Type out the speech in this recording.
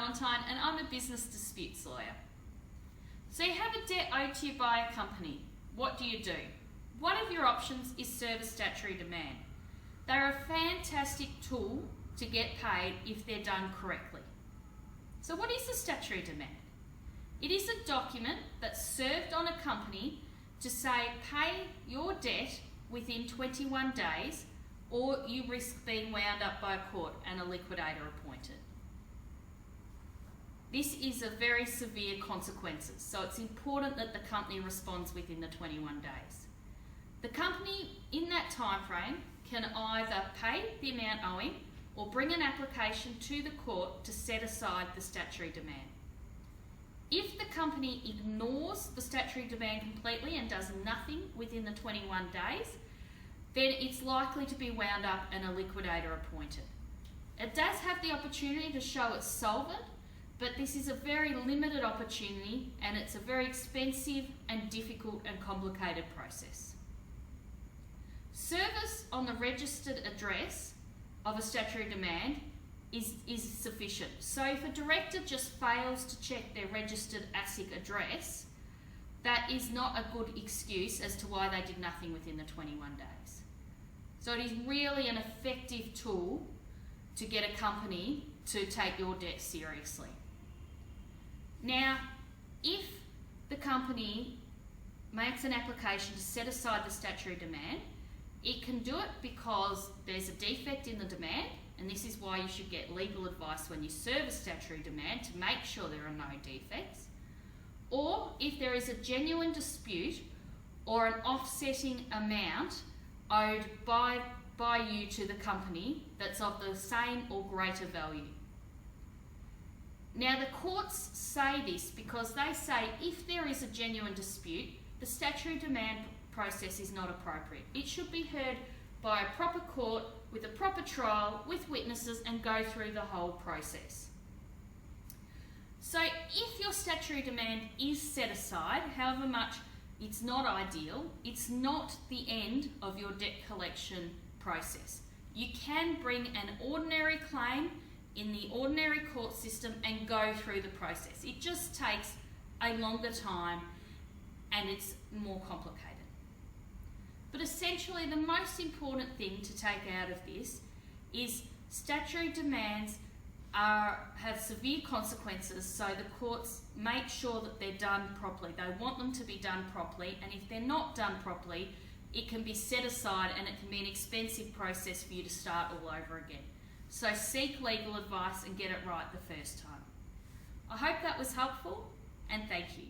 Valentine and I'm a business disputes lawyer. So you have a debt owed to you by a company. What do? One of your options is serve a statutory demand. They're a fantastic tool to get paid if they're done correctly. So what is a statutory demand? It is a document that's served on a company to say pay your debt within 21 days or you risk being wound up by a court and a liquidator appointed. This is a very severe consequences, so it's important that the company responds within the 21 days. The company in that time frame can either pay the amount owing or bring an application to the court to set aside the statutory demand. If the company ignores the statutory demand completely and does nothing within the 21 days, then it's likely to be wound up and a liquidator appointed. It does have the opportunity to show it's solvent, but this is a very limited opportunity and it's a very expensive and difficult and complicated process. Service on the registered address of a statutory demand is sufficient. So if a director just fails to check their registered ASIC address, that is not a good excuse as to why they did nothing within the 21 days. So it is really an effective tool to get a company to take your debt seriously. Now, if the company makes an application to set aside the statutory demand, it can do it because there's a defect in the demand, and this is why you should get legal advice when you serve a statutory demand to make sure there are no defects, or if there is a genuine dispute or an offsetting amount owed by you to the company that's of the same or greater value. Now the courts say this because they say if there is a genuine dispute, the statutory demand process is not appropriate. It should be heard by a proper court with a proper trial with witnesses and go through the whole process. So if your statutory demand is set aside, however much it's not ideal, it's not the end of your debt collection process. You can bring an ordinary claim in the ordinary court system and go through the process. It just takes a longer time and it's more complicated. But essentially the most important thing to take out of this is statutory demands have severe consequences, so the courts make sure that they're done properly. They want them to be done properly, and if they're not done properly, it can be set aside and it can be an expensive process for you to start all over again. So seek legal advice and get it right the first time. I hope that was helpful, and thank you.